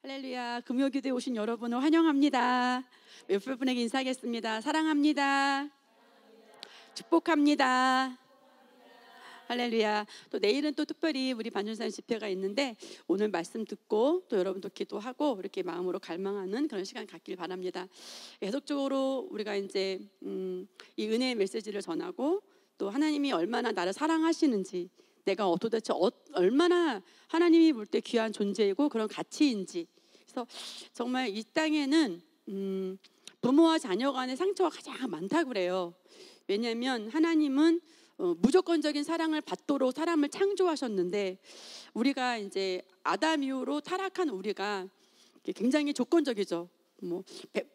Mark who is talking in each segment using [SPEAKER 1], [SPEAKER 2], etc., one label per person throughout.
[SPEAKER 1] 할렐루야, 금요기도에 오신 여러분을 환영합니다. 몇몇 분에게 인사하겠습니다. 사랑합니다. 축복합니다. 할렐루야. 또 내일은 또 특별히 우리 반전사님 집회가 있는데 오늘 말씀 듣고 또 여러분도 기도하고 이렇게 마음으로 갈망하는 그런 시간 갖길 바랍니다. 계속적으로 우리가 이제 이 은혜의 메시지를 전하고 또 하나님이 얼마나 나를 사랑하시는지, 내가 도대체 얼마나 하나님이 볼 때 귀한 존재이고 그런 가치인지. 그래서 정말 이 땅에는 부모와 자녀 간의 상처가 가장 많다고 그래요. 왜냐하면 하나님은 무조건적인 사랑을 받도록 사람을 창조하셨는데, 우리가 이제 아담 이후로 타락한 우리가 굉장히 조건적이죠. 뭐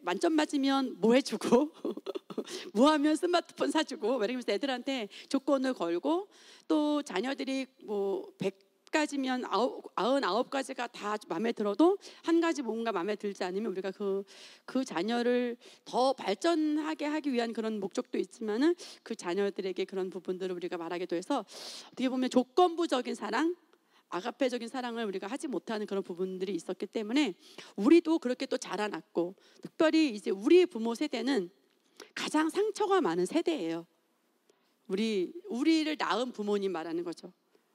[SPEAKER 1] 만점 맞으면 뭐 해주고 뭐 하면 스마트폰 사주고 이러면서 애들한테 조건을 걸고, 또 자녀들이 뭐 100가지면 99가지가 다 마음에 들어도 한 가지 뭔가 마음에 들지 않으면 우리가 그 자녀를 더 발전하게 하기 위한 그런 목적도 있지만은 그 자녀들에게 그런 부분들을 우리가 말하기도 해서, 어떻게 보면 조건부적인 사랑, 아가페적인 사랑을 우리가 하지 못하는 그런 부분들이 있었기 때문에 우리도 그렇게 또 자라났고, 특별히 이제 우리 부모 세대는 가장 상처가 많은 세대예요. 우리를 낳은 부모님 말하는 거죠.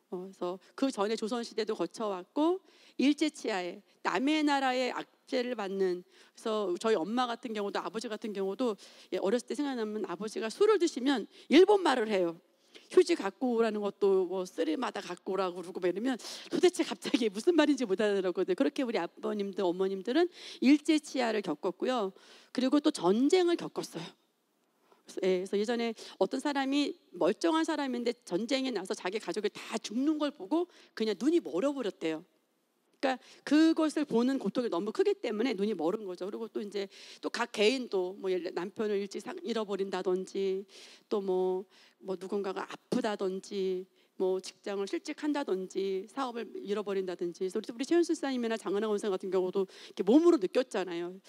[SPEAKER 1] 그래서 그 전에 조선시대도 거쳐왔고, 일제치하에 남의 나라의 압제를 받는, 그래서 저희 엄마 같은 경우도 아버지 같은 경우도 어렸을 때 생각나면 아버지가 술을 드시면 일본 말을 해요. 휴지 갖고 오라는 것도 뭐 쓰리마다 갖고 오라고 그러고 이러면 도대체 갑자기 무슨 말인지 못 알아들었거든요. 그렇게 우리 아버님들, 어머님들은 일제치하를 겪었고요. 그리고 또 전쟁을 겪었어요. 그래서 예전에 어떤 사람이 멀쩡한 사람인데 전쟁에 나서 자기 가족이 다 죽는 걸 보고 그냥 눈이 멀어버렸대요. 그러니까 그것을 보는 고통이 너무 크기 때문에 눈이 멀은 거죠. 그리고 또 이제 또 각 개인도 뭐 남편을 일찍 잃어버린다든지, 또 뭐 누군가가 아프다든지, 뭐 직장을 실직한다든지, 사업을 잃어버린다든지. 그래서 우리 최현수 사님이나 장은하 원사 같은 경우도 이렇게 몸으로 느꼈잖아요.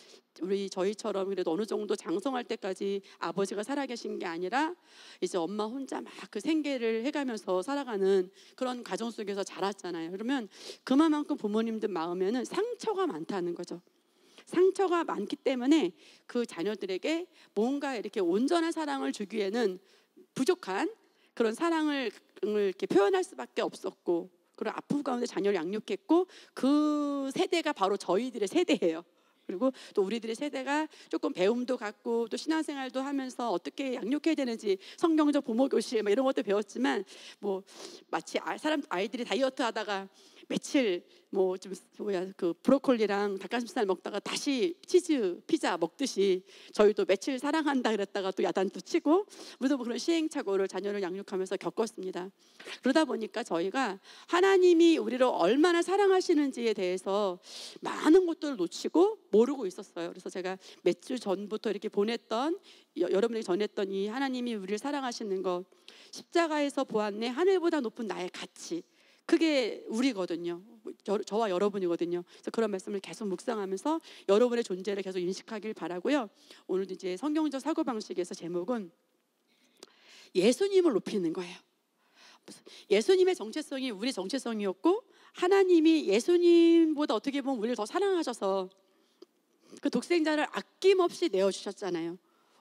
[SPEAKER 1] 저희처럼 그래도 어느 정도 장성할 때까지 아버지가 살아계신 게 아니라 이제 엄마 혼자 막 그 생계를 해가면서 살아가는 그런 가정 속에서 자랐잖아요. 그러면 그만큼 부모님들 마음에는 상처가 많다는 거죠. 상처가 많기 때문에 그 자녀들에게 뭔가 이렇게 온전한 사랑을 주기에는 부족한 그런 사랑을 이렇게 표현할 수밖에 없었고, 그런 아픔 가운데 자녀를 양육했고, 그 세대가 바로 저희들의 세대예요. 그리고 또 우리들의 세대가 조금 배움도 갖고 또 신앙생활도 하면서 어떻게 양육해야 되는지 성경적 부모 교실 이런 것도 배웠지만, 뭐 마치 아이들이 다이어트 하다가 며칠 그 브로콜리랑 닭가슴살 먹다가 다시 치즈 피자 먹듯이 저희도 며칠 사랑한다 그랬다가 또 야단도 치고, 우리도 뭐 그런 시행착오를 자녀를 양육하면서 겪었습니다. 그러다 보니까 저희가 하나님이 우리를 얼마나 사랑하시는지에 대해서 많은 것들을 놓치고 모르고 있었어요. 그래서 제가 몇 주 전부터 이렇게 여러분에게 전했던 이 하나님이 우리를 사랑하시는 것, 십자가에서 보았네 하늘보다 높은 나의 가치, 그게 우리거든요. 저와 여러분이거든요. 그래서 그런 말씀을 계속 묵상하면서 여러분의 존재를 계속 인식하길 바라고요. 오늘 이제 성경적 사고방식에서 제목은 예수님을 높이는 거예요. 예수님의 정체성이 우리 정체성이었고, 하나님이 예수님보다 어떻게 보면 우리를 더 사랑하셔서 그 독생자를 아낌없이 내어주셨잖아요.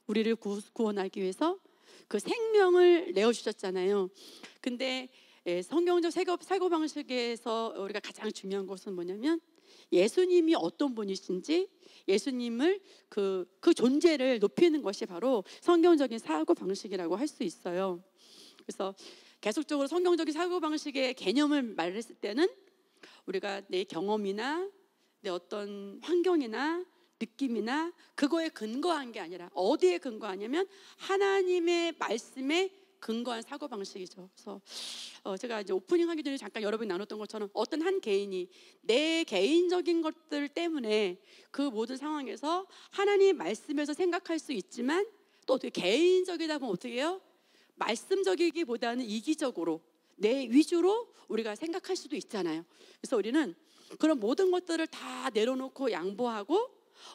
[SPEAKER 1] 우리를 구원하기 위해서 그 생명을 내어주셨잖아요. 근데 성경적 사고방식에서 우리가 가장 중요한 것은 뭐냐면, 예수님이 어떤 분이신지, 예수님을 그 존재를 높이는 것이 바로 성경적인 사고방식이라고 할 수 있어요. 그래서 계속적으로 성경적인 사고방식의 개념을 말했을 때는 우리가 내 경험이나 내 어떤 환경이나 느낌이나 그거에 근거한 게 아니라 어디에 근거하냐면 하나님의 말씀에 근거한 사고방식이죠. 그래서 제가 이제 오프닝 하기 전에 잠깐 여러분이 나눴던 것처럼 어떤 한 개인이 내 개인적인 것들 때문에 그 모든 상황에서 하나님 말씀에서 생각할 수 있지만, 또 어떻게 개인적이다 보면 어떻게 해요? 말씀적이기보다는 이기적으로 내 위주로 우리가 생각할 수도 있잖아요. 그래서 우리는 그런 모든 것들을 다 내려놓고 양보하고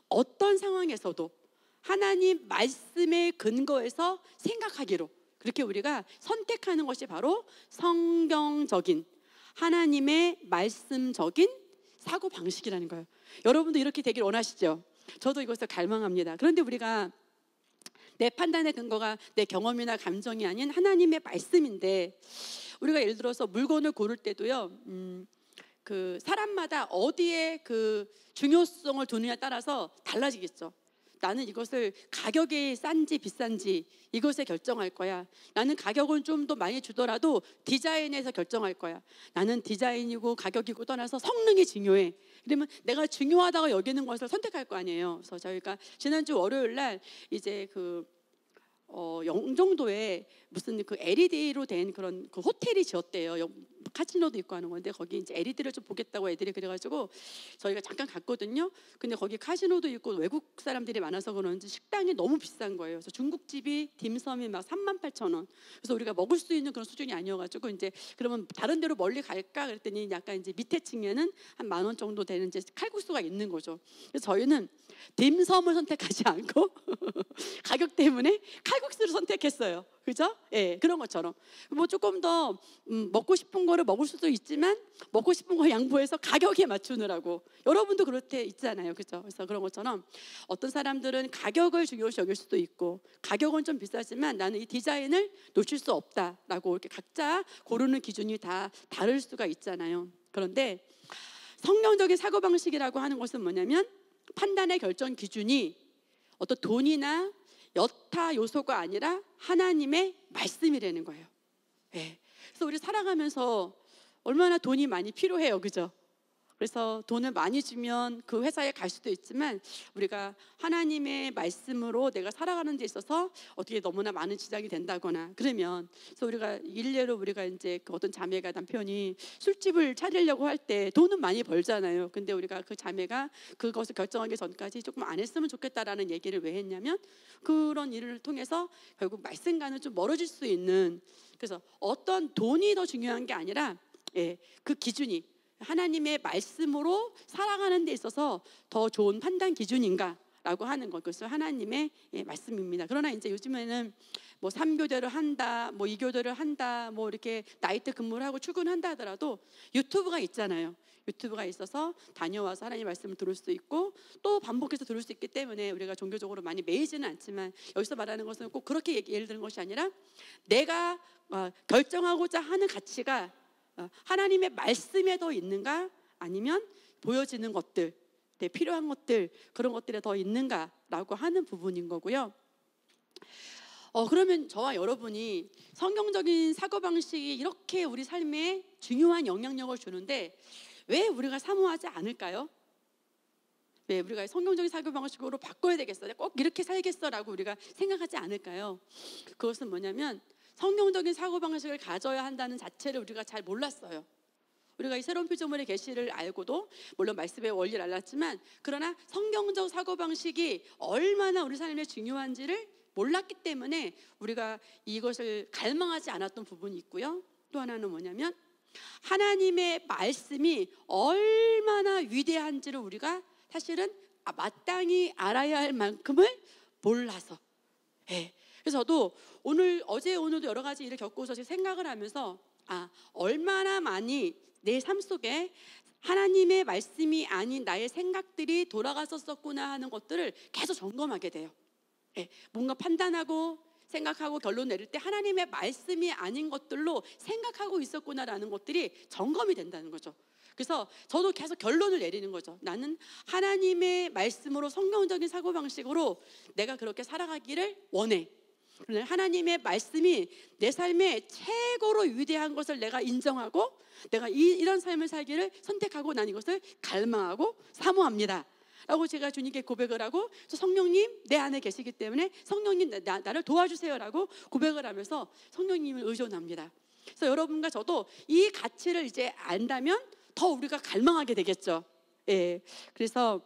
[SPEAKER 1] 어떤 상황에서도 하나님 말씀의 근거에서 생각하기로, 그렇게 우리가 선택하는 것이 바로 성경적인 하나님의 말씀적인 사고 방식이라는 거예요. 여러분도 이렇게 되길 원하시죠? 저도 이것을 갈망합니다. 그런데 우리가 내 판단의 근거가 내 경험이나 감정이 아닌 하나님의 말씀인데, 우리가 예를 들어서 물건을 고를 때도요, 그 사람마다 어디에 그 중요성을 두느냐에 따라서 달라지겠죠. 나는 이것을 가격이 싼지 비싼지 이것에 결정할 거야. 나는 가격은 좀 더 많이 주더라도 디자인에서 결정할 거야. 나는 디자인이고 가격이고 떠나서 성능이 중요해. 그러면 내가 중요하다고 여기는 것을 선택할 거 아니에요. 그래서 저희가 지난주 월요일 날 이제 영종도에 무슨 그 LED로 된 그런 그 호텔이 지었대요. 카지노도 있고 하는 건데, 거기 이제 LED를 좀 보겠다고 애들이 그래가지고 저희가 잠깐 갔거든요. 근데 거기 카지노도 있고 외국 사람들이 많아서 그런지 식당이 너무 비싼 거예요. 그래서 중국집이 딤섬이 막 38,000원. 그래서 우리가 먹을 수 있는 그런 수준이 아니어가지고 이제 그러면 다른 데로 멀리 갈까 그랬더니 약간 이제 밑에 층에는 한 10,000원 정도 되는 이제 칼국수가 있는 거죠. 그래서 저희는 딤섬을 선택하지 않고 가격 때문에 칼국수를 선택했어요. 그죠? 예, 그런 것처럼 뭐 조금 더 먹고 싶은 거를 먹을 수도 있지만 먹고 싶은 거 양보해서 가격에 맞추느라고, 여러분도 그럴 때 있잖아요. 그죠? 그래서 그런 것처럼 어떤 사람들은 가격을 중요시 여길 수도 있고, 가격은 좀 비싸지만 나는 이 디자인을 놓칠 수 없다라고 이렇게 각자 고르는 기준이 다 다를 수가 있잖아요. 그런데 성경적인 사고방식이라고 하는 것은 뭐냐면, 판단의 결정 기준이 어떤 돈이나 여타 요소가 아니라 하나님의 말씀이라는 거예요. 네. 그래서 우리 살아가면서 얼마나 돈이 많이 필요해요. 그죠? 그래서 돈을 많이 주면 그 회사에 갈 수도 있지만, 우리가 하나님의 말씀으로 내가 살아가는 데 있어서 어떻게 너무나 많은 지장이 된다거나 그러면, 그래서 우리가 일례로 우리가 이제 그 어떤 자매가 남편이 술집을 차리려고 할 때 돈은 많이 벌잖아요. 근데 우리가 그 자매가 그것을 결정하기 전까지 조금 안 했으면 좋겠다라는 얘기를 왜 했냐면, 그런 일을 통해서 결국 말씀과는 좀 멀어질 수 있는, 그래서 어떤 돈이 더 중요한 게 아니라 그 기준이 하나님의 말씀으로 살아가는 데 있어서 더 좋은 판단 기준인가라고 하는 것, 그것은 하나님의 말씀입니다. 그러나 이제 요즘에는 뭐 3교대를 한다, 뭐 2교대를 한다, 뭐 이렇게 나이트 근무를 하고 출근한다 하더라도 유튜브가 있잖아요. 유튜브가 있어서 다녀와서 하나님의 말씀을 들을 수 있고 또 반복해서 들을 수 있기 때문에 우리가 종교적으로 많이 매이지는 않지만, 여기서 말하는 것은 꼭 그렇게 예를 드는 것이 아니라 내가 결정하고자 하는 가치가 하나님의 말씀에 더 있는가, 아니면 보여지는 것들, 필요한 것들, 그런 것들에 더 있는가라고 하는 부분인 거고요. 그러면 저와 여러분이 성경적인 사고방식이 이렇게 우리 삶에 중요한 영향력을 주는데 왜 우리가 사모하지 않을까요? 왜 우리가 성경적인 사고방식으로 바꿔야 되겠어, 꼭 이렇게 살겠어라고 우리가 생각하지 않을까요? 그것은 뭐냐면, 성경적인 사고방식을 가져야 한다는 자체를 우리가 잘 몰랐어요. 우리가 이 새로운 피조물의 계시를 알고도 물론 말씀의 원리를 알았지만, 그러나 성경적 사고방식이 얼마나 우리 삶에 중요한지를 몰랐기 때문에 우리가 이것을 갈망하지 않았던 부분이 있고요. 또 하나는 뭐냐면, 하나님의 말씀이 얼마나 위대한지를 우리가 사실은 마땅히 알아야 할 만큼을 몰라서. 그래서 저도 어제 오늘도 여러 가지 일을 겪고서 생각을 하면서 얼마나 많이 내 삶 속에 하나님의 말씀이 아닌 나의 생각들이 돌아갔었구나 하는 것들을 계속 점검하게 돼요. 뭔가 판단하고 생각하고 결론 내릴 때 하나님의 말씀이 아닌 것들로 생각하고 있었구나라는 것들이 점검이 된다는 거죠. 그래서 저도 계속 결론을 내리는 거죠. 나는 하나님의 말씀으로, 성경적인 사고방식으로 내가 그렇게 살아가기를 원해. 하나님의 말씀이 내 삶의 최고로 위대한 것을 내가 인정하고 내가 이런 삶을 살기를 선택하고, 난 이것을 갈망하고 사모합니다 라고 제가 주님께 고백을 하고, 성령님 내 안에 계시기 때문에 성령님 나를 도와주세요 라고 고백을 하면서 성령님을 의존합니다. 그래서 여러분과 저도 이 가치를 이제 안다면 더 우리가 갈망하게 되겠죠. 그래서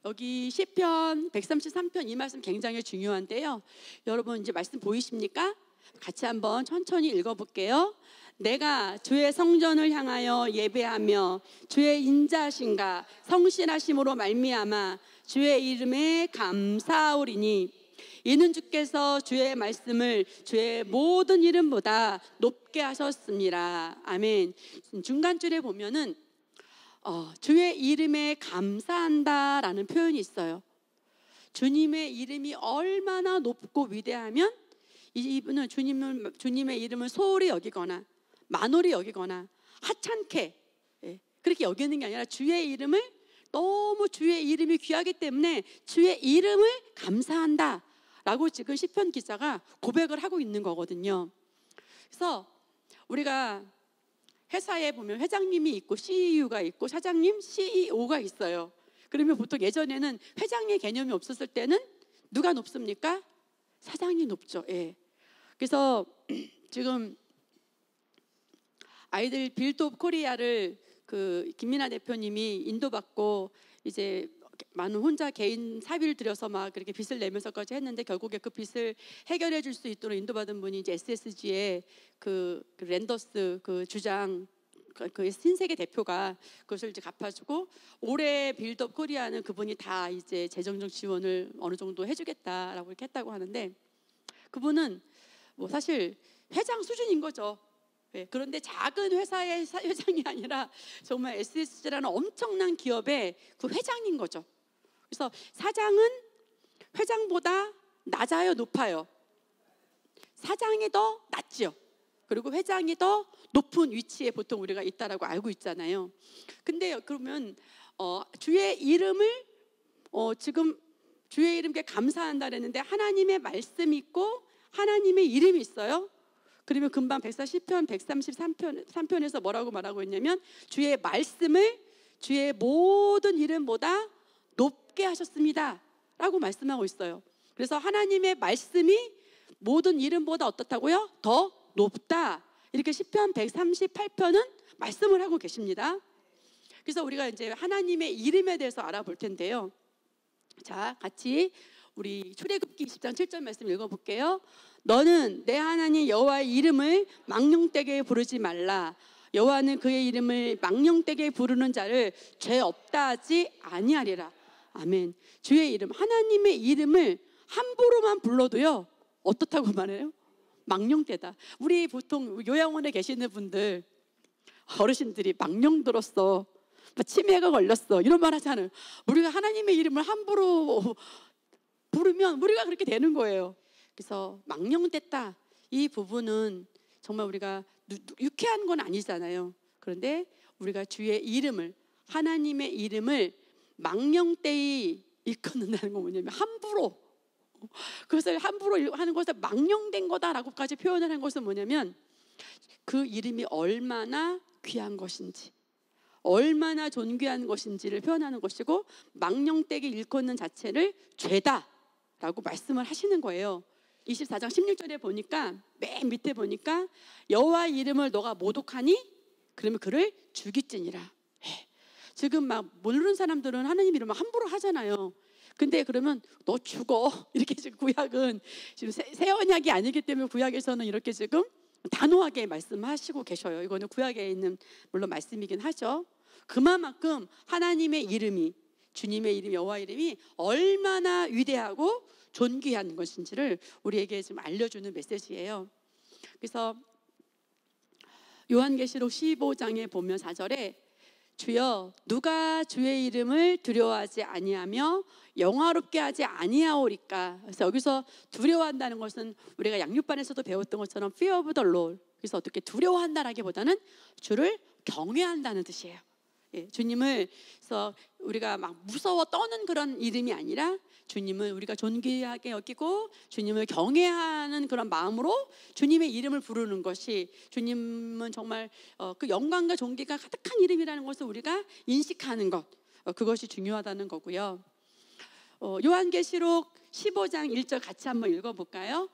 [SPEAKER 1] 여기 시편 133편 이 말씀 굉장히 중요한데요. 여러분 이제 말씀 보이십니까? 같이 한번 천천히 읽어볼게요. 내가 주의 성전을 향하여 예배하며 주의 인자하심과 성실하심으로 말미암아 주의 이름에 감사하오리니, 이는 주께서 주의 말씀을 주의 모든 이름보다 높게 하셨습니다. 아멘. 중간줄에 보면은 주의 이름에 감사한다라는 표현이 있어요. 주님의 이름이 얼마나 높고 위대하면 이분은 주님의 이름을 소홀히 여기거나 만홀히 여기거나 하찮게 그렇게 여기는 게 아니라 주의 이름을 너무 주의 이름이 귀하기 때문에 주의 이름을 감사한다라고 지금 시편 기자가 고백을 하고 있는 거거든요. 그래서 우리가 회사에 보면 회장님이 있고 CEO가 있고 사장님, CEO가 있어요. 그러면 보통 예전에는 회장의 개념이 없었을 때는 누가 높습니까? 사장이 높죠. 예. 그래서 지금 아이들 빌드 오브 코리아를 그 김민아 대표님이 인도받고 이제 많은 혼자 개인 사비를 들여서 막 그렇게 빚을 내면서까지 했는데 결국에 그 빚을 해결해 줄 수 있도록 인도받은 분이 이제 SSG의 그 랜더스 그 주장 그 신세계 대표가 그것을 이제 갚아주고 올해 빌드업 코리아는 그분이 다 이제 재정적 지원을 어느 정도 해주겠다라고 이렇게 했다고 하는데 그분은 뭐 사실 회장 수준인 거죠. 네, 그런데 작은 회사의 회장이 아니라 정말 SSG라는 엄청난 기업의 그 회장인 거죠. 그래서 사장은 회장보다 낮아요, 높아요? 사장이 더 낮죠. 그리고 회장이 더 높은 위치에 보통 우리가 있다라고 알고 있잖아요. 근데 그러면 주의 이름을 지금 주의 이름께 감사한다 그랬는데 하나님의 말씀이 있고 하나님의 이름이 있어요. 그러면 금방 140편, 133편에서 뭐라고 말하고 있냐면 주의 말씀을 주의 모든 이름보다 높게 하셨습니다 라고 말씀하고 있어요. 그래서 하나님의 말씀이 모든 이름보다 어떻다고요? 더 높다. 이렇게 시편 138편은 말씀을 하고 계십니다. 그래서 우리가 이제 하나님의 이름에 대해서 알아볼 텐데요. 자, 같이 우리 출애굽기 20장 7절 말씀 읽어볼게요. 너는 내 하나님 여호와의 이름을 망령되게 부르지 말라. 여호와는 그의 이름을 망령되게 부르는 자를 죄 없다 하지 아니하리라. 아멘. 주의 이름, 하나님의 이름을 함부로만 불러도요 어떻다고 말해요? 망령되다. 우리 보통 요양원에 계시는 분들 어르신들이 망령 들었어, 치매가 걸렸어 이런 말 하잖아요. 우리가 하나님의 이름을 함부로 부르면 우리가 그렇게 되는 거예요. 그래서 망령됐다 이 부분은 정말 우리가 유쾌한 건 아니잖아요. 그런데 우리가 주의 이름을 하나님의 이름을 망령되이 일컫는다는 건 뭐냐면 함부로 그것을 함부로 하는 것을 망령된 거다라고까지 표현을 한 것은 뭐냐면 그 이름이 얼마나 귀한 것인지 얼마나 존귀한 것인지를 표현하는 것이고 망령되게 일컫는 자체를 죄다라고 말씀을 하시는 거예요. 24장 16절에 보니까 맨 밑에 보니까 여호와 이름을 너가 모독하니 그러면 그를 죽일지니라. 지금 막 모르는 사람들은 하나님 이름을 함부로 하잖아요. 근데 그러면 너 죽어 이렇게 지금 구약은 지금 새 언약이 아니기 때문에 구약에서는 이렇게 지금 단호하게 말씀하시고 계셔요. 이거는 구약에 있는 물론 말씀이긴 하죠. 그만큼 하나님의 이름이 주님의 이름 여호와 이름이 얼마나 위대하고 존귀한 것인지를 우리에게 지금 알려주는 메시지예요. 그래서 요한계시록 15장에 보면 4절에 주여 누가 주의 이름을 두려워하지 아니하며 영화롭게 하지 아니하오리까. 그래서 여기서 두려워한다는 것은 우리가 양육반에서도 배웠던 것처럼 fear of the Lord. 그래서 어떻게 두려워한다라기보다는 주를 경외한다는 뜻이에요. 예, 주님을 그래서 우리가 막 무서워 떠는 그런 이름이 아니라 주님을 우리가 존귀하게 여기고 주님을 경외하는 그런 마음으로 주님의 이름을 부르는 것이 주님은 정말 그 영광과 존귀가 가득한 이름이라는 것을 우리가 인식하는 것 그것이 중요하다는 거고요. 요한계시록 15장 1절 같이 한번 읽어볼까요?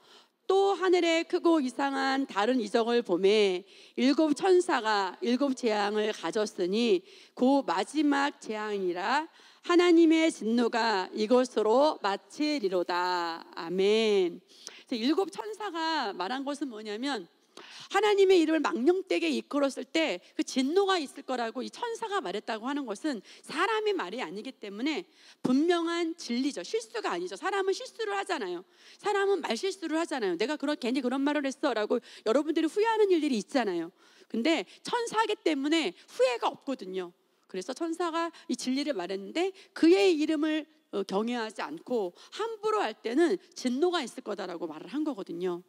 [SPEAKER 1] 또 하늘에 크고 이상한 다른 이적을 보매 일곱 천사가 일곱 재앙을 가졌으니 그 마지막 재앙이라 하나님의 진노가 이것으로 마치리로다. 아멘. 일곱 천사가 말한 것은 뭐냐면 하나님의 이름을 망령되게 이끌었을 때 그 진노가 있을 거라고 이 천사가 말했다고 하는 것은 사람의 말이 아니기 때문에 분명한 진리죠. 실수가 아니죠. 사람은 실수를 하잖아요. 사람은 말 실수를 하잖아요. 내가 괜히 그런 말을 했어 라고 여러분들이 후회하는 일들이 있잖아요. 근데 천사이기 때문에 후회가 없거든요. 그래서 천사가 이 진리를 말했는데 그의 이름을 경외하지 않고 함부로 할 때는 진노가 있을 거다라고 말을 한 거거든요.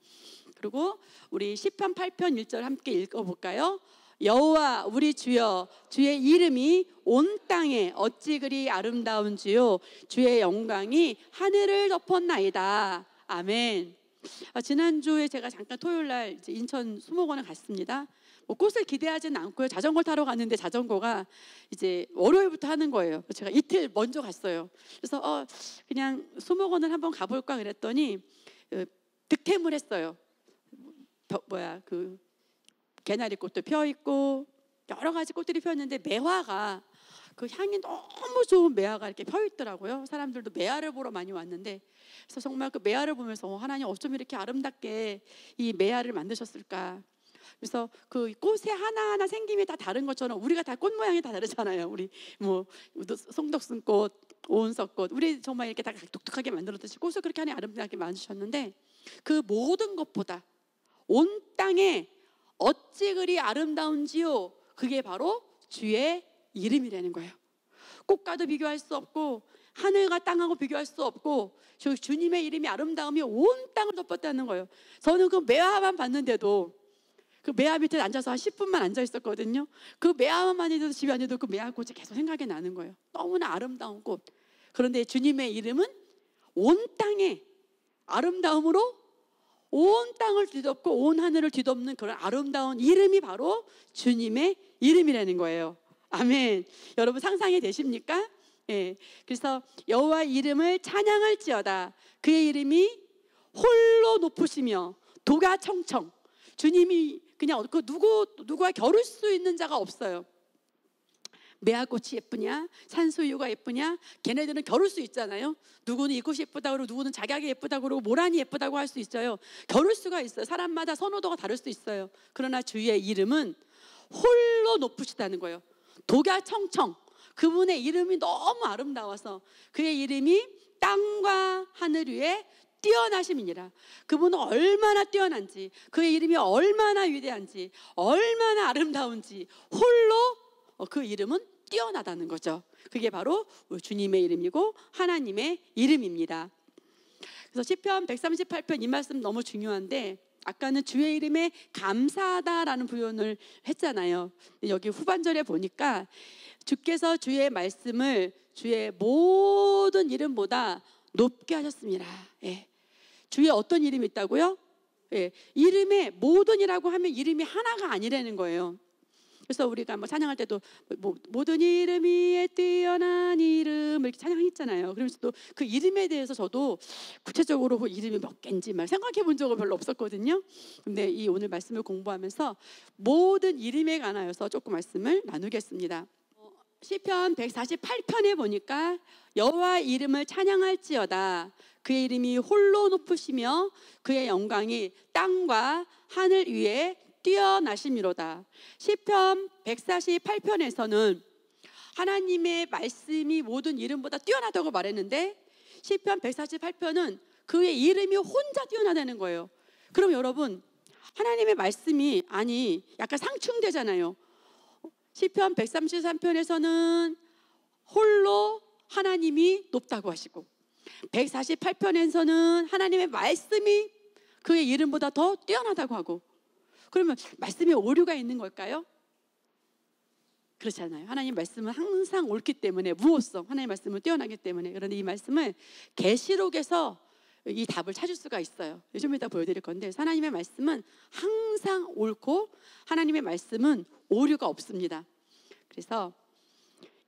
[SPEAKER 1] 그리고 우리 시편 8편 1절 함께 읽어볼까요? 여호와 우리 주여, 주의 이름이 온 땅에 어찌 그리 아름다운지요, 주의 영광이 하늘을 덮었나이다. 아멘. 지난주에 제가 잠깐 토요일날 인천 수목원에 갔습니다. 뭐 꽃을 기대하지는 않고요. 자전거 타러 갔는데 자전거가 이제 월요일부터 하는 거예요. 제가 이틀 먼저 갔어요. 그래서 그냥 수목원을 한번 가볼까 그랬더니 득템을 했어요. 그 개나리 꽃도 펴 있고 여러 가지 꽃들이 폈는데 매화가 그 향이 너무 좋은 매화가 이렇게 펴 있더라고요. 사람들도 매화를 보러 많이 왔는데, 그래서 정말 그 매화를 보면서 하나님 어쩜 이렇게 아름답게 이 매화를 만드셨을까. 그래서 그 꽃에 하나하나 생김이 다 다른 것처럼 우리가 다 꽃 모양이 다 다르잖아요. 우리 뭐 송덕순꽃, 오은석꽃, 우리 정말 이렇게 다 독특하게 만들었듯이 꽃을 그렇게 하나님 아름답게 만드셨는데, 그 모든 것보다 온 땅에 어찌 그리 아름다운지요, 그게 바로 주의 이름이라는 거예요. 꽃과도 비교할 수 없고 하늘과 땅하고 비교할 수 없고 주님의 이름이 아름다움이 온 땅을 덮었다는 거예요. 저는 그 매화만 봤는데도 그 매화 밑에 앉아서 한 10분만 앉아 있었거든요. 그 매화만 해도 집에 앉아도 그 매화꽃이 계속 생각이 나는 거예요. 너무나 아름다운 꽃. 그런데 주님의 이름은 온 땅에 아름다움으로 온 땅을 뒤덮고 온 하늘을 뒤덮는 그런 아름다운 이름이 바로 주님의 이름이라는 거예요. 아멘. 여러분 상상이 되십니까? 예. 그래서 여호와 이름을 찬양할지어다. 그의 이름이 홀로 높으시며 도가 청청. 주님이 그냥 그 누구와 겨룰 수 있는 자가 없어요. 매화꽃이 예쁘냐, 산수유가 예쁘냐, 걔네들은 겨룰 수 있잖아요. 누구는 이 꽃이 예쁘다고 그러고 누구는 작약이 예쁘다고 그러고 모란이 예쁘다고 할 수 있어요. 겨룰 수가 있어요. 사람마다 선호도가 다를 수 있어요. 그러나 주의 이름은 홀로 높으시다는 거예요. 도가 청청. 그분의 이름이 너무 아름다워서 그의 이름이 땅과 하늘 위에 뛰어나심이니라. 그분은 얼마나 뛰어난지, 그의 이름이 얼마나 위대한지, 얼마나 아름다운지, 홀로 그 이름은 뛰어나다는 거죠. 그게 바로 주님의 이름이고 하나님의 이름입니다. 그래서 시편 138편 이 말씀 너무 중요한데, 아까는 주의 이름에 감사하다라는 표현을 했잖아요. 여기 후반절에 보니까 주께서 주의 말씀을 주의 모든 이름보다 높게 하셨습니다. 예. 주의 어떤 이름이 있다고요? 예. 이름의 모든이라고 하면 이름이 하나가 아니라는 거예요. 그래서 우리가 뭐 찬양할 때도 모든 이름 위에 뛰어난 이름 이렇게 찬양했잖아요. 그러면서 또 그 이름에 대해서 저도 구체적으로 그 이름이 몇 개인지 막 생각해 본 적은 별로 없었거든요. 근데 이 오늘 말씀을 공부하면서 모든 이름에 관하여서 조금 말씀을 나누겠습니다. 시편 148편에 보니까 여호와 이름을 찬양할지어다. 그의 이름이 홀로 높으시며 그의 영광이 땅과 하늘 위에 뛰어나심이로다. 시편 148편에서는 하나님의 말씀이 모든 이름보다 뛰어나다고 말했는데, 시편 148편은 그의 이름이 혼자 뛰어나다는 거예요. 그럼 여러분, 하나님의 말씀이 약간 상충되잖아요. 시편 133편에서는 홀로 하나님이 높다고 하시고, 148편에서는 하나님의 말씀이 그의 이름보다 더 뛰어나다고 하고, 그러면 말씀에 오류가 있는 걸까요? 그렇지 않아요. 하나님 말씀은 항상 옳기 때문에, 무호성, 하나님 말씀은 뛰어나기 때문에. 그런데 이 말씀을 계시록에서 이 답을 찾을 수가 있어요. 좀 이따 보여드릴 건데, 하나님의 말씀은 항상 옳고 하나님의 말씀은 오류가 없습니다. 그래서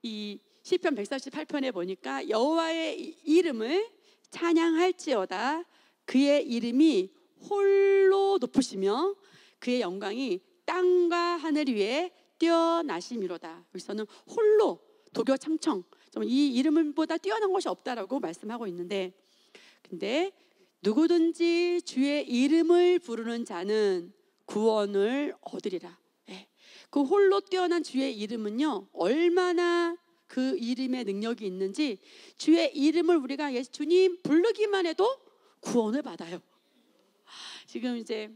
[SPEAKER 1] 이 시편 148편에 보니까 여호와의 이름을 찬양할지어다. 그의 이름이 홀로 높으시며 그의 영광이 땅과 하늘 위에 뛰어나심이로다. 여기서는 홀로, 도교 창청, 이 이름보다 뛰어난 것이 없다라고 말씀하고 있는데, 근데 누구든지 주의 이름을 부르는 자는 구원을 얻으리라. 그 홀로 뛰어난 주의 이름은요, 얼마나 그 이름의 능력이 있는지, 주의 이름을 우리가 주님 부르기만 해도 구원을 받아요. 지금 이제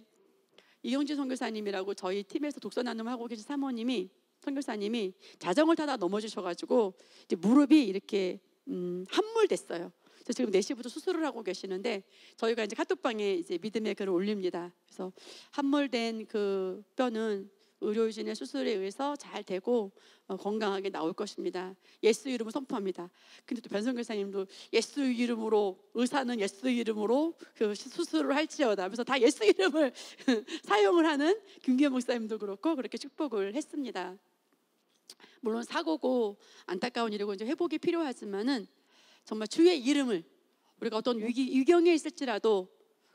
[SPEAKER 1] 이영진 선교사님이라고 저희 팀에서 독서 나눔하고 계신 사모님이 선교사님이 자전거를 타다가 넘어지셔가지고 이제 무릎이 이렇게 함몰됐어요. 그래서 지금 4시부터 수술을 하고 계시는데 저희가 이제 카톡방에 이제 믿음의 글을 올립니다. 그래서 함몰된 그 뼈는 의료진의 수술에 의해서 잘 되고 건강하게 나올 것입니다. 예수 이름으로 선포합니다. 근데 또 변성 교사님도 예수 이름으로, 의사는 예수 이름으로 그 수술을 할지어다 하면서 다 예수 이름을 사용을 하는 김기현 목사님도 그렇고 그렇게 축복을 했습니다. 물론 사고고 안타까운 일이고 이제 회복이 필요하지만은 정말 주의 이름을, 우리가 어떤 위경에 있을지라도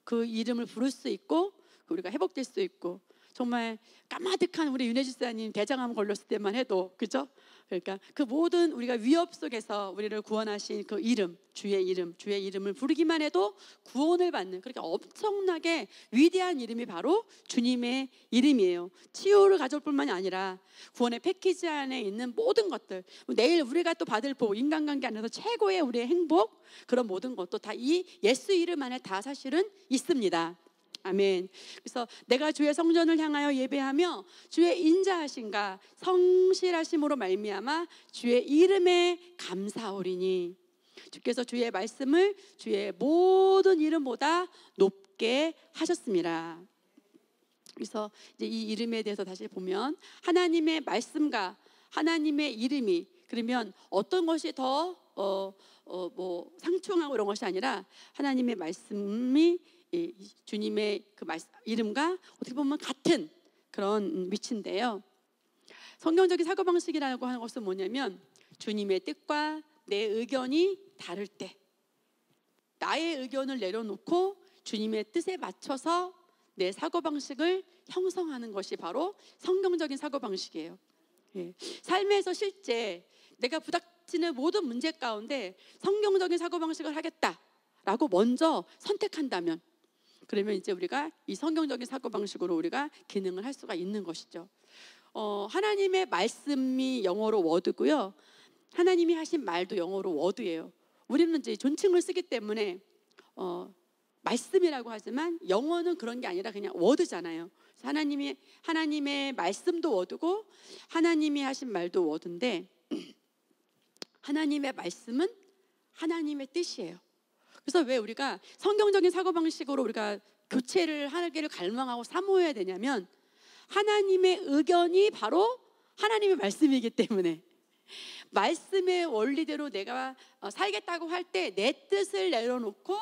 [SPEAKER 1] 그 이름을 부를 수 있고 우리가 회복될 수 있고, 정말 까마득한 우리 윤혜 집사님 대장암 걸렸을 때만 해도, 그죠? 그러니까 그 모든 우리가 위협 속에서 우리를 구원하신 그 이름, 주의 이름을 부르기만 해도 구원을 받는, 그렇게 엄청나게 위대한 이름이 바로 주님의 이름이에요. 치유를 가져올 뿐만이 아니라 구원의 패키지 안에 있는 모든 것들, 내일 우리가 또 받을 복, 인간관계 안에서 최고의 우리의 행복, 그런 모든 것도 다 이 예수 이름 안에 다 사실은 있습니다. 아멘. 그래서 내가 주의 성전을 향하여 예배하며 주의 인자하심과 성실하심으로 말미암아 주의 이름에 감사하오리니, 주께서 주의 말씀을 주의 모든 이름보다 높게 하셨습니다. 그래서 이제 이 이름에 대해서 다시 보면, 하나님의 말씀과 하나님의 이름이, 그러면 어떤 것이 더 뭐 상충하고 이런 것이 아니라 하나님의 말씀이 주님의 그 이름과 어떻게 보면 같은 그런 위치인데요. 성경적인 사고방식이라고 하는 것은 뭐냐면, 주님의 뜻과 내 의견이 다를 때 나의 의견을 내려놓고 주님의 뜻에 맞춰서 내 사고방식을 형성하는 것이 바로 성경적인 사고방식이에요. 삶에서 실제 내가 부닥치는 모든 문제 가운데 성경적인 사고방식을 하겠다라고 먼저 선택한다면, 그러면 이제 우리가 이 성경적인 사고방식으로 우리가 기능을 할 수가 있는 것이죠. 하나님의 말씀이 영어로 워드고요, 하나님이 하신 말도 영어로 워드예요. 우리는 이제 존칭을 쓰기 때문에 말씀이라고 하지만 영어는 그런 게 아니라 그냥 워드잖아요. 하나님의 말씀도 워드고 하나님이 하신 말도 워드인데, 하나님의 말씀은 하나님의 뜻이에요. 그래서 왜 우리가 성경적인 사고방식으로 우리가 교체를 하기를 갈망하고 사모해야 되냐면, 하나님의 의견이 바로 하나님의 말씀이기 때문에 말씀의 원리대로 내가 살겠다고 할 때 내 뜻을 내려놓고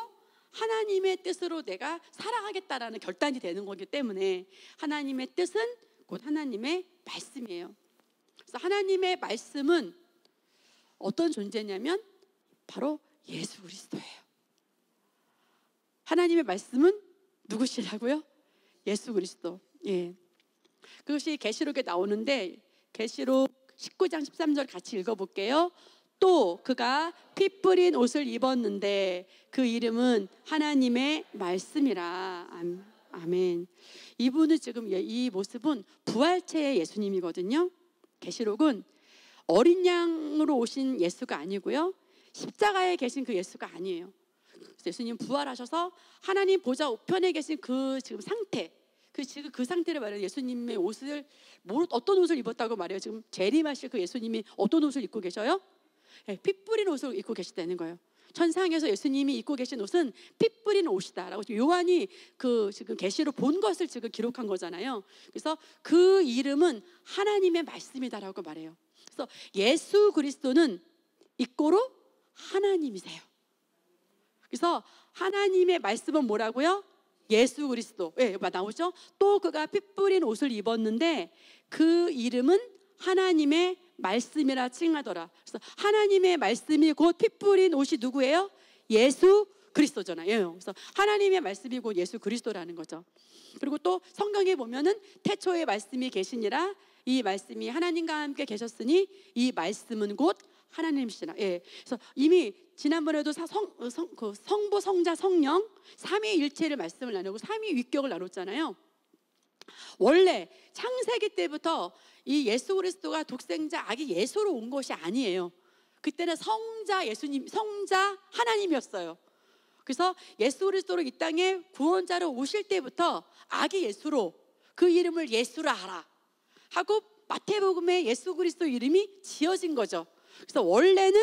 [SPEAKER 1] 하나님의 뜻으로 내가 살아가겠다라는 결단이 되는 거기 때문에 하나님의 뜻은 곧 하나님의 말씀이에요. 그래서 하나님의 말씀은 어떤 존재냐면 바로 예수 그리스도예요. 하나님의 말씀은 누구시라고요? 예수 그리스도. 그것이 계시록에 나오는데, 계시록 19장 13절 같이 읽어볼게요. 또 그가 피 뿌린 옷을 입었는데 그 이름은 하나님의 말씀이라. 아멘. 이분은 지금 이 모습은 부활체의 예수님이거든요. 계시록은 어린 양으로 오신 예수가 아니고요, 십자가에 계신 그 예수가 아니에요. 예수님 부활하셔서 하나님 보좌 우편에 계신 그 지금 상태, 지금 그 상태를 말해요. 예수님의 옷을 어떤 옷을 입었다고 말해요. 지금 재림하실 그 예수님이 어떤 옷을 입고 계셔요? 피 뿌린 옷을 입고 계시다는 거예요. 천상에서 예수님이 입고 계신 옷은 피 뿌린 옷이다라고 요한이 지금 계시로 본 것을 지금 기록한 거잖아요. 그래서 그 이름은 하나님의 말씀이다라고 말해요. 그래서 예수 그리스도는 이꼬로 하나님이세요. 그래서 하나님의 말씀은 뭐라고요? 예수 그리스도. 나오죠? 또 그가 피 뿌린 옷을 입었는데 그 이름은 하나님의 말씀이라 칭하더라. 그래서 하나님의 말씀이 곧 피 뿌린 옷이 누구예요? 예수 그리스도잖아요. 그래서 하나님의 말씀이 곧 예수 그리스도라는 거죠. 그리고 또 성경에 보면은 태초에 말씀이 계시니라, 이 말씀이 하나님과 함께 계셨으니 이 말씀은 곧 하나님이시라. 그래서 이미 지난번에도 성부, 성자, 성령 삼위일체를 말씀을 나누고 삼위위격을 나눴잖아요. 원래 창세기 때부터 이 예수 그리스도가 독생자 아기 예수로 온 것이 아니에요. 그때는 성자 예수님, 성자 하나님이었어요. 그래서 예수 그리스도로 이 땅에 구원자로 오실 때부터 아기 예수로 그 이름을 예수라 하라 하고 마태복음에 예수 그리스도 이름이 지어진 거죠. 그래서 원래는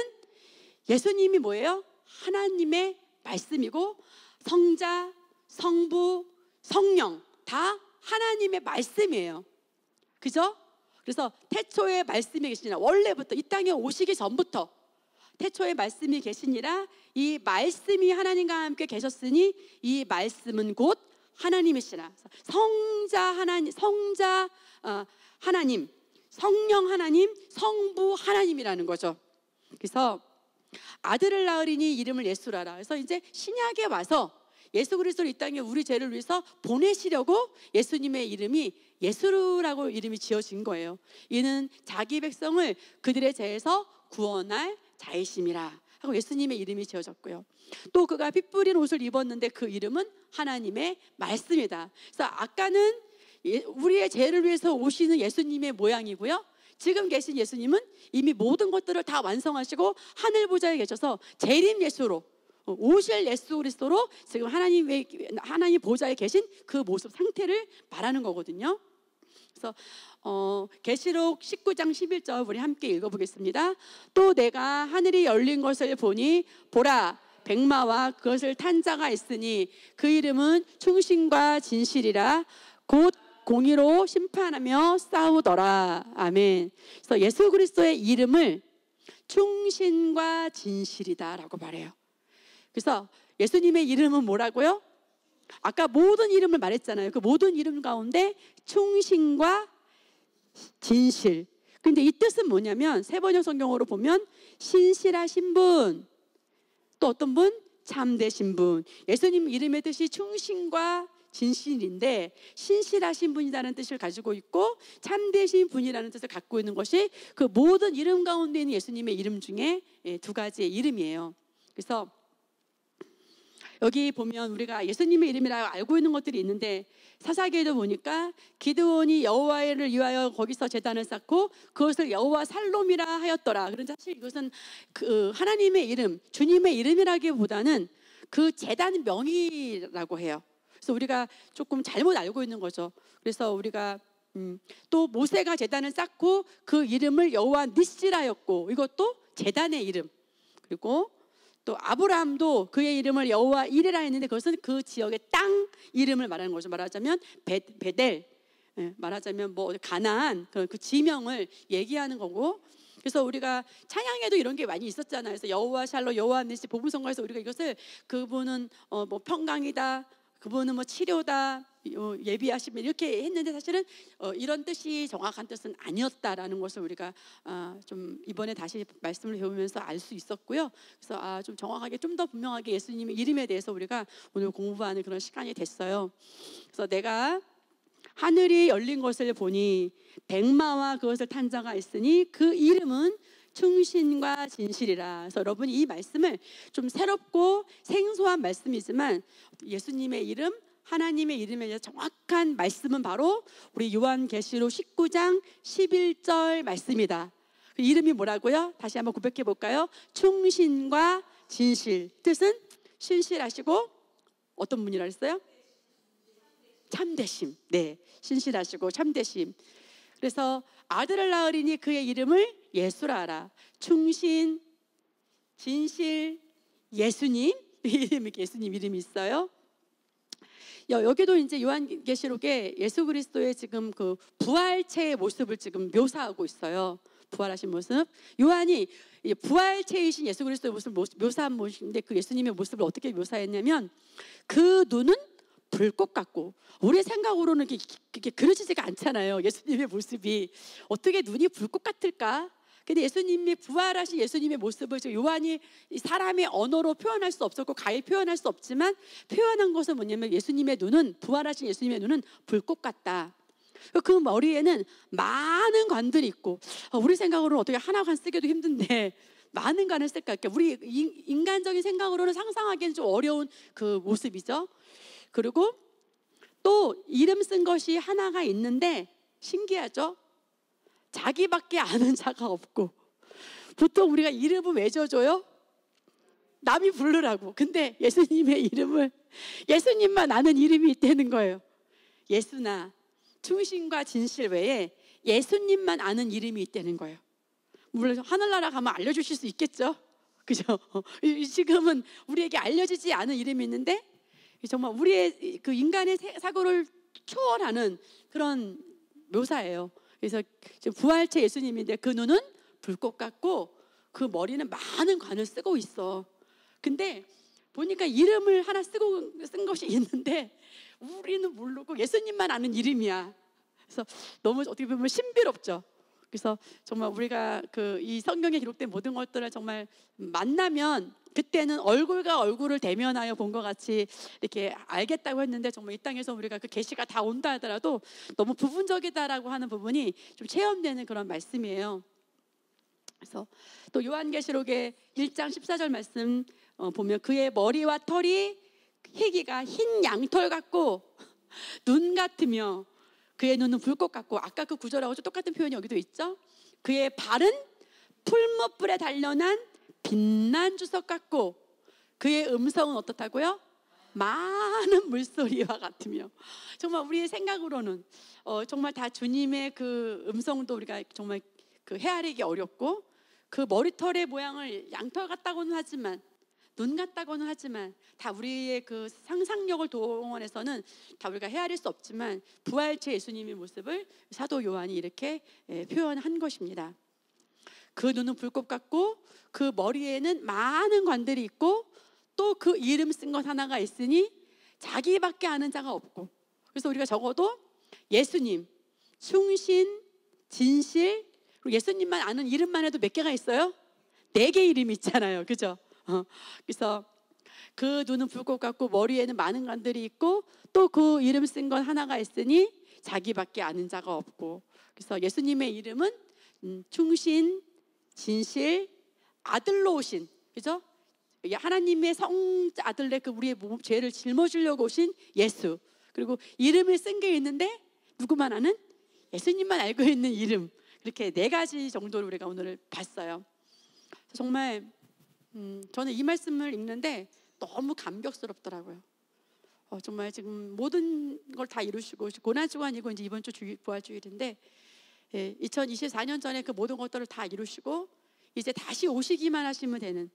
[SPEAKER 1] 예수님이 뭐예요? 하나님의 말씀이고 성자, 성부, 성령 다 하나님의 말씀이에요. 그죠? 그래서 태초에 말씀이 계시니라. 원래부터 이 땅에 오시기 전부터 태초에 말씀이 계시니라. 이 말씀이 하나님과 함께 계셨으니 이 말씀은 곧 하나님이시라. 성자 하나님, 하나님, 성령 하나님, 성부 하나님이라는 거죠. 그래서 아들을 낳으리니 이름을 예수라라. 그래서 이제 신약에 와서 예수 그리스도를 이 땅에 우리 죄를 위해서 보내시려고 예수님의 이름이 예수라고 이름이 지어진 거예요. 이는 자기 백성을 그들의 죄에서 구원할 자이심이라 하고 예수님의 이름이 지어졌고요. 또 그가 피 뿌린 옷을 입었는데 그 이름은 하나님의 말씀이다. 그래서 아까는 우리의 죄를 위해서 오시는 예수님의 모양이고요. 지금 계신 예수님은 이미 모든 것들을 다 완성하시고 하늘 보좌에 계셔서 재림 예수로 오실 예수 그리스도로 지금 하나님 보좌에 계신 그 모습 상태를 말하는 거거든요. 그래서 계시록 19장 11절 우리 함께 읽어보겠습니다. 또 내가 하늘이 열린 것을 보니 보라 백마와 그것을 탄 자가 있으니 그 이름은 충신과 진실이라 곧 공의로 심판하며 싸우더라. 아멘. 그래서 예수 그리스도의 이름을 충신과 진실이다라고 말해요. 그래서 예수님의 이름은 뭐라고요? 아까 모든 이름을 말했잖아요. 그 모든 이름 가운데 충신과 진실. 근데 이 뜻은 뭐냐면 세번역 성경으로 보면 신실하신 분, 또 어떤 분? 참되신 분. 예수님 이름의 뜻이 충신과 진실인데 신실하신 분이라는 뜻을 가지고 있고 참되신 분이라는 뜻을 갖고 있는 것이 그 모든 이름 가운데 있는 예수님의 이름 중에 두 가지의 이름이에요. 그래서 여기 보면 우리가 예수님의 이름이라고 알고 있는 것들이 있는데 사사기에도 보니까 기드온이 여호와를 위하여 거기서 제단을 쌓고 그것을 여호와 살롬이라 하였더라. 그런데 사실 이것은 그 하나님의 이름, 주님의 이름이라기보다는 그 제단 명의라고 해요. 그래서 우리가 조금 잘못 알고 있는 거죠. 그래서 우리가 또 모세가 제단을 쌓고 그 이름을 여호와 니시라였고 이것도 제단의 이름. 그리고 또 아브라함도 그의 이름을 여호와 이레라 했는데 그것은 그 지역의 땅 이름을 말하는 거죠. 말하자면 베델, 말하자면 뭐 가나안 그 지명을 얘기하는 거고. 그래서 우리가 찬양에도 이런 게 많이 있었잖아요. 그래서 여호와 샬롯, 여호와 니시 복음성가에서 우리가 이것을 그분은 뭐 평강이다, 그분은 뭐 치료다, 예비하시면 이렇게 했는데 사실은 이런 뜻이 정확한 뜻은 아니었다라는 것을 우리가 좀 이번에 다시 말씀을 배우면서 알 수 있었고요. 그래서 좀 정확하게 좀 더 분명하게 예수님의 이름에 대해서 우리가 오늘 공부하는 그런 시간이 됐어요. 그래서 내가 하늘이 열린 것을 보니 백마와 그것을 탄 자가 있으니 그 이름은 충신과 진실이라. 그래서 여러분 이 말씀을 좀 새롭고 생소한 말씀이지만 예수님의 이름, 하나님의 이름에 대해서 정확한 말씀은 바로 우리 요한계시록 19장 11절 말씀이다. 그 이름이 뭐라고요? 다시 한번 고백해 볼까요? 충신과 진실. 뜻은 신실하시고 어떤 분이라 했어요? 참되심. 네, 신실하시고 참되심. 그래서 아들을 낳으리니 그의 이름을 예수라. 충신, 진실, 예수님. 예수님 이름이 있어요. 여기도 이제 요한계시록에 예수 그리스도의 지금 그 부활체의 모습을 지금 묘사하고 있어요. 부활하신 모습. 요한이 부활체이신 예수 그리스도의 모습을 묘사한 모습인데 그 예수님의 모습을 어떻게 묘사했냐면 그 눈은 불꽃 같고 우리 생각으로는 이게 그려지지가 않잖아요. 예수님의 모습이 어떻게 눈이 불꽃 같을까? 근데 예수님이 부활하신 예수님의 모습을 요한이 사람의 언어로 표현할 수 없었고 가히 표현할 수 없지만 표현한 것은 뭐냐면 예수님의 눈은 부활하신 예수님의 눈은 불꽃 같다. 그 머리에는 많은 관들이 있고 우리 생각으로는 어떻게 하나 관 쓰기도 힘든데 많은 관을 쓸까? 그러니까 우리 인간적인 생각으로는 상상하기는 좀 어려운 그 모습이죠. 그리고 또 이름 쓴 것이 하나가 있는데 신기하죠? 자기밖에 아는 자가 없고 보통 우리가 이름을 왜 줘줘요? 남이 부르라고. 근데 예수님의 이름을 예수님만 아는 이름이 있다는 거예요. 예수나 충신과 진실 외에 예수님만 아는 이름이 있다는 거예요. 물론 하늘나라 가면 알려주실 수 있겠죠. 그죠? 지금은 우리에게 알려지지 않은 이름이 있는데 정말 우리의 그 인간의 사고를 초월하는 그런 묘사예요. 그래서 지금 부활체 예수님인데 그 눈은 불꽃 같고 그 머리는 많은 관을 쓰고 있어. 근데 보니까 이름을 하나 쓴 것이 있는데 우리는 모르고 예수님만 아는 이름이야. 그래서 너무 어떻게 보면 신비롭죠. 그래서 정말 우리가 이 성경에 기록된 모든 것들을 정말 만나면 그때는 얼굴과 얼굴을 대면하여 본 것 같이 이렇게 알겠다고 했는데 정말 이 땅에서 우리가 그 계시가 다 온다 하더라도 너무 부분적이다라고 하는 부분이 좀 체험되는 그런 말씀이에요. 그래서 또 요한계시록의 1장 14절 말씀 보면 그의 머리와 털이 희기가 흰 양털 같고 눈 같으며 그의 눈은 불꽃 같고 아까 그 구절하고 똑같은 표현이 여기도 있죠. 그의 발은 풀무불에 단련한 빛난 주석 같고 그의 음성은 어떻다고요? 많은 물소리와 같으며. 정말 우리의 생각으로는 정말 다 주님의 그 음성도 우리가 정말 헤아리기 어렵고 그 머리털의 모양을 양털 같다고는 하지만 눈 같다고는 하지만 다 우리의 그 상상력을 동원해서는 다 우리가 헤아릴 수 없지만 부활체 예수님의 모습을 사도 요한이 이렇게 표현한 것입니다. 그 눈은 불꽃 같고 그 머리에는 많은 관들이 있고 또 그 이름 쓴 것 하나가 있으니 자기밖에 아는 자가 없고. 그래서 우리가 적어도 예수님, 충신, 진실, 그리고 예수님만 아는 이름만 해도 몇 개가 있어요? 4개 이름이 있잖아요. 그죠? 그래서 그 눈은 불꽃 같고 머리에는 많은 관들이 있고 또 그 이름 쓴 것 하나가 있으니 자기밖에 아는 자가 없고. 그래서 예수님의 이름은 충신, 진실, 아들로 오신, 그죠? 하나님의 성아들의 그 우리의 죄를 짊어지려고 오신 예수. 그리고 이름을 쓴 게 있는데 누구만 아는? 예수님만 알고 있는 이름. 그렇게 4가지 정도로 우리가 오늘 봤어요. 정말 저는 이 말씀을 읽는데 너무 감격스럽더라고요. 정말 지금 모든 걸 다 이루시고 고난주간이고 이제 이번 주 부활주일인데 2024년 전에 그 모든 것들을 다 이루시고 이제 다시 오시기만 하시면 되는,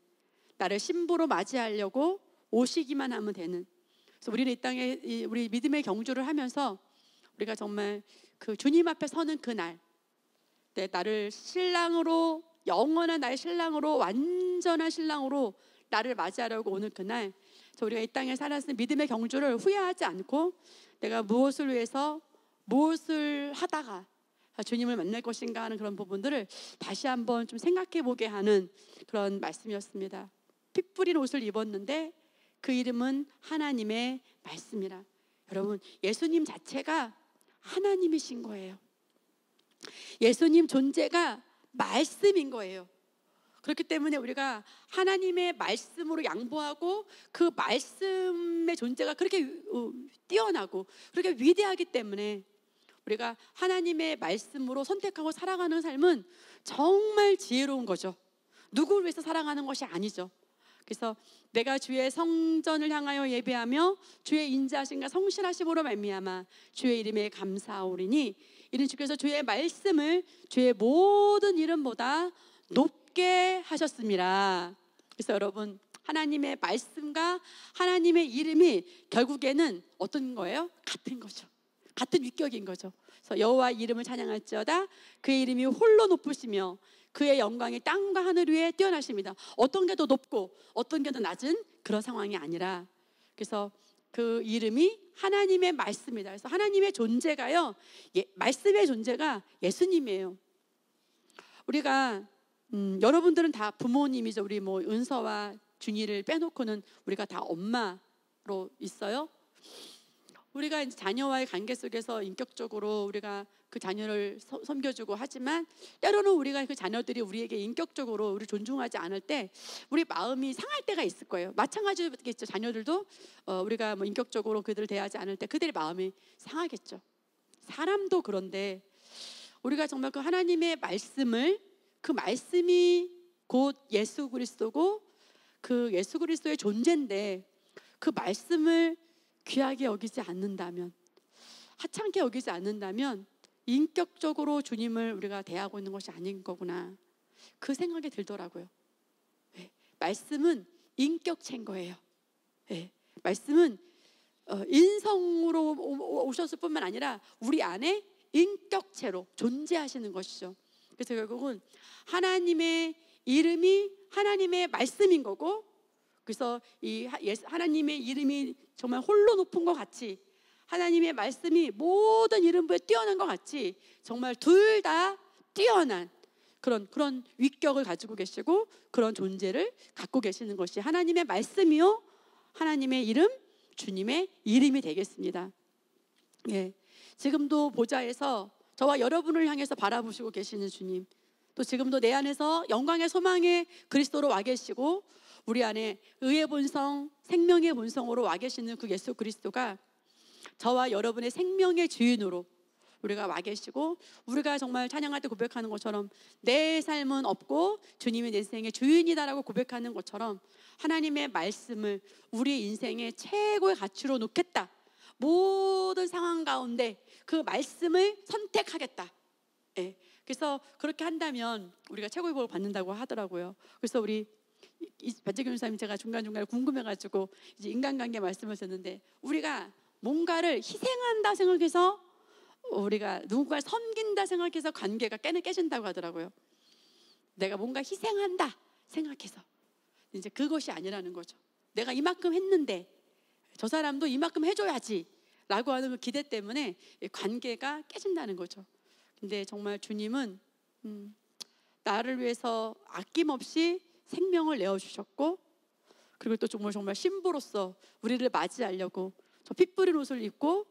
[SPEAKER 1] 나를 신부로 맞이하려고 오시기만 하면 되는. 그래서 우리는 이 땅에 우리 믿음의 경주를 하면서 우리가 정말 그 주님 앞에 서는 그날, 나를 신랑으로, 영원한 나의 신랑으로, 완전한 신랑으로 나를 맞이하려고 오는 그날, 우리가 이 땅에 살아서 믿음의 경주를 후회하지 않고 내가 무엇을 위해서 무엇을 하다가 주님을 만날 것인가 하는 그런 부분들을 다시 한번 좀 생각해 보게 하는 그런 말씀이었습니다. 피 뿌린 옷을 입었는데 그 이름은 하나님의 말씀이라. 여러분, 예수님 자체가 하나님이신 거예요. 예수님 존재가 말씀인 거예요. 그렇기 때문에 우리가 하나님의 말씀으로 양보하고 그 말씀의 존재가 그렇게 뛰어나고 그렇게 위대하기 때문에 우리가 하나님의 말씀으로 선택하고 살아가는 삶은 정말 지혜로운 거죠. 누구를 위해서 살아가는 것이 아니죠. 그래서 내가 주의 성전을 향하여 예배하며 주의 인자하심과 성실하심으로 말미암아 주의 이름에 감사하오리니 이는 주께서 주의 말씀을 주의 모든 이름보다 높게 하셨습니다. 그래서 여러분, 하나님의 말씀과 하나님의 이름이 결국에는 어떤 거예요? 같은 거죠. 같은 위격인 거죠. 그래서 여호와 이름을 찬양할지어다. 그의 이름이 홀로 높으시며 그의 영광이 땅과 하늘 위에 뛰어나십니다. 어떤 게 더 높고 어떤 게 더 낮은 그런 상황이 아니라, 그래서 그 이름이 하나님의 말씀이다. 그래서 하나님의 존재가요, 말씀의 존재가 예수님이에요. 우리가 여러분들은 다 부모님이죠. 우리 뭐 은서와 준이를 빼놓고는 우리가 다 엄마로 있어요. 우리가 이제 자녀와의 관계 속에서 인격적으로 우리가 그 자녀를 섬겨주고 하지만 때로는 우리가 그 자녀들이 우리에게 인격적으로 우리 존중하지 않을 때 우리 마음이 상할 때가 있을 거예요. 마찬가지겠죠. 자녀들도 우리가 뭐 인격적으로 그들을 대하지 않을 때 그들의 마음이 상하겠죠. 사람도 그런데 우리가 정말 그 하나님의 말씀을, 그 말씀이 곧 예수 그리스도고 그 예수 그리스도의 존재인데 그 말씀을 귀하게 여기지 않는다면, 하찮게 여기지 않는다면 인격적으로 주님을 우리가 대하고 있는 것이 아닌 거구나, 그 생각이 들더라고요. 네, 말씀은 인격체인 거예요. 네, 말씀은 인성으로 오셨을 뿐만 아니라 우리 안에 인격체로 존재하시는 것이죠. 그래서 결국은 하나님의 이름이 하나님의 말씀인 거고, 그래서 이 하나님의 이름이 정말 홀로 높은 것 같이, 하나님의 말씀이 모든 이름보다 뛰어난 것 같이 정말 둘 다 뛰어난 그런 위격을 가지고 계시고 그런 존재를 갖고 계시는 것이 하나님의 말씀이요, 하나님의 이름, 주님의 이름이 되겠습니다. 예, 지금도 보좌에서 저와 여러분을 향해서 바라보시고 계시는 주님, 또 지금도 내 안에서 영광의 소망의 그리스도로 와 계시고 우리 안에 의의 본성, 생명의 본성으로 와 계시는 그 예수 그리스도가 저와 여러분의 생명의 주인으로 우리가 와 계시고, 우리가 정말 찬양할 때 고백하는 것처럼 내 삶은 없고 주님이 내 인생의 주인이다라고 고백하는 것처럼 하나님의 말씀을 우리 인생의 최고의 가치로 놓겠다, 모든 상황 가운데 그 말씀을 선택하겠다. 예, 그래서 그렇게 한다면 우리가 최고의 복을 받는다고 하더라고요. 그래서 우리 반재경 목사님, 제가 중간중간에 궁금해가지고 이제 인간관계 말씀을 듣는데, 우리가 뭔가를 희생한다 생각해서, 우리가 누군가를 섬긴다 생각해서 관계가 깨진다고 하더라고요. 내가 뭔가 희생한다 생각해서 이제 그것이 아니라는 거죠. 내가 이만큼 했는데 저 사람도 이만큼 해줘야지 라고 하는 그 기대 때문에 관계가 깨진다는 거죠. 근데 정말 주님은 나를 위해서 아낌없이 생명을 내어주셨고, 그리고 또 정말 신부로서 우리를 맞이하려고 저 피 뿌린 옷을 입고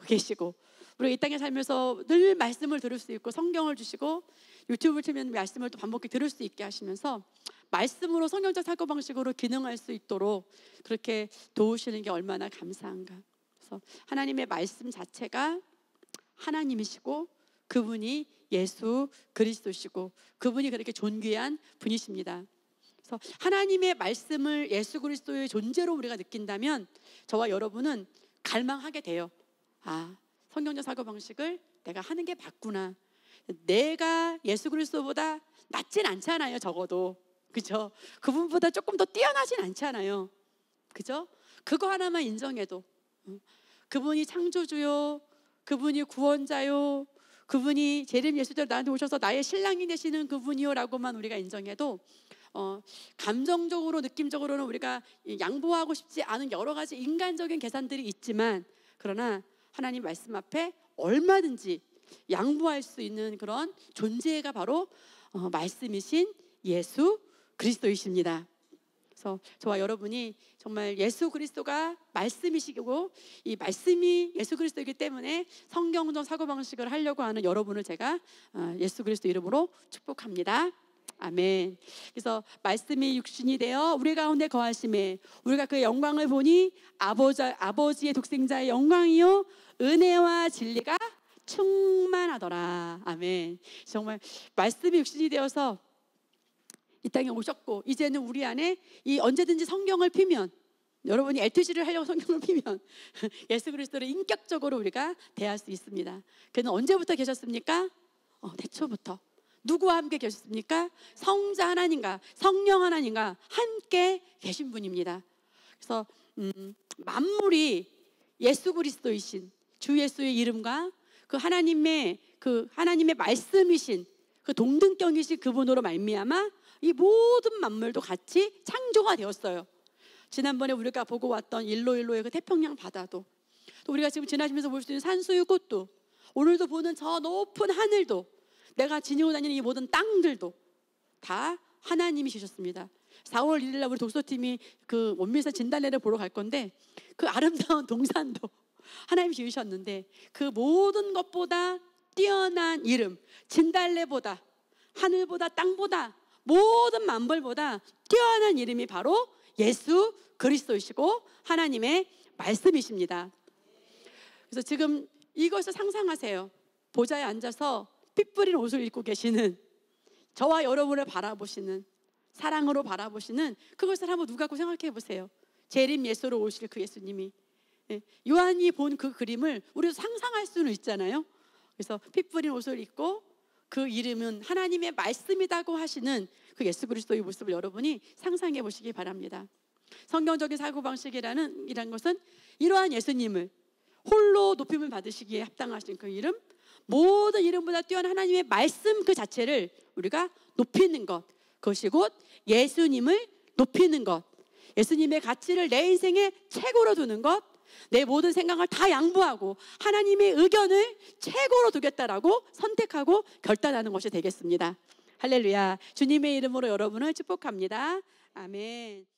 [SPEAKER 1] 계시고, 우리가 이 땅에 살면서 늘 말씀을 들을 수 있고 성경을 주시고 유튜브를 틀면 말씀을 또 반복해 들을 수 있게 하시면서 말씀으로 성경적 사고방식으로 기능할 수 있도록 그렇게 도우시는 게 얼마나 감사한가. 그래서 하나님의 말씀 자체가 하나님이시고 그분이 예수 그리스도시고 그분이 그렇게 존귀한 분이십니다. 그래서 하나님의 말씀을 예수 그리스도의 존재로 우리가 느낀다면 저와 여러분은 갈망하게 돼요. 아, 성경적 사고방식을 내가 하는 게 맞구나. 내가 예수 그리스도보다 낫진 않잖아요, 적어도. 그죠? 그분보다 조금 더 뛰어나진 않잖아요. 그죠? 그거 하나만 인정해도, 그분이 창조주요, 그분이 구원자요, 그분이 재림 예수대로 나한테 오셔서 나의 신랑이 되시는 그분이요 라고만 우리가 인정해도 감정적으로, 느낌적으로는 우리가 양보하고 싶지 않은 여러 가지 인간적인 계산들이 있지만, 그러나 하나님 말씀 앞에 얼마든지 양보할 수 있는 그런 존재가 바로 말씀이신 예수 그리스도이십니다. 그래서 저와 여러분이 정말 예수 그리스도가 말씀이시고 이 말씀이 예수 그리스도이기 때문에 성경적 사고방식을 하려고 하는 여러분을 제가 예수 그리스도 이름으로 축복합니다. 아멘. 그래서 말씀이 육신이 되어 우리 가운데 거하심에 우리가 그의 영광을 보니 아버지의 독생자의 영광이요 은혜와 진리가 충만하더라. 아멘. 정말 말씀이 육신이 되어서 이 땅에 오셨고, 이제는 우리 안에 이 언제든지 성경을 피면, 여러분이 LTG를 하려고 성경을 피면 예수 그리스도를 인격적으로 우리가 대할 수 있습니다. 그는 언제부터 계셨습니까? 태초부터. 누구와 함께 계셨습니까? 성자 하나님과 성령 하나님과 함께 계신 분입니다. 그래서 만물이 예수 그리스도이신 주 예수의 이름과 그 하나님의 말씀이신 그 동등경이신 그분으로 말미암아 이 모든 만물도 같이 창조가 되었어요. 지난번에 우리가 보고 왔던 일로일로의 그 태평양 바다도, 또 우리가 지금 지나시면서 볼 수 있는 산수유 꽃도, 오늘도 보는 저 높은 하늘도, 내가 지니고 다니는 이 모든 땅들도 다 하나님이 주셨습니다. 4월 1일 날 우리 독서팀이 그 원밀산 진달래를 보러 갈 건데, 그 아름다운 동산도 하나님이 지으셨는데 그 모든 것보다 뛰어난 이름, 진달래보다, 하늘보다, 땅보다, 모든 만물보다 뛰어난 이름이 바로 예수 그리스도이시고 하나님의 말씀이십니다. 그래서 지금 이것을 상상하세요. 보좌에 앉아서 피 뿌린 옷을 입고 계시는 저와 여러분을 바라보시는, 사랑으로 바라보시는 그것을 한번 눈 감고 생각해 보세요. 재림 예수로 오실 그 예수님이, 요한이 본 그 그림을 우리도 상상할 수는 있잖아요. 그래서 피 뿌린 옷을 입고 그 이름은 하나님의 말씀이라고 하시는 그 예수 그리스도의 모습을 여러분이 상상해 보시기 바랍니다. 성경적인 사고방식이란 것은 이러한 예수님을 홀로 높임을 받으시기에 합당하신 그 이름, 모든 이름보다 뛰어난 하나님의 말씀 그 자체를 우리가 높이는 것, 그것이 곧 예수님을 높이는 것, 예수님의 가치를 내 인생의 최고로 두는 것, 내 모든 생각을 다 양보하고 하나님의 의견을 최고로 두겠다라고 선택하고 결단하는 것이 되겠습니다. 할렐루야. 주님의 이름으로 여러분을 축복합니다. 아멘.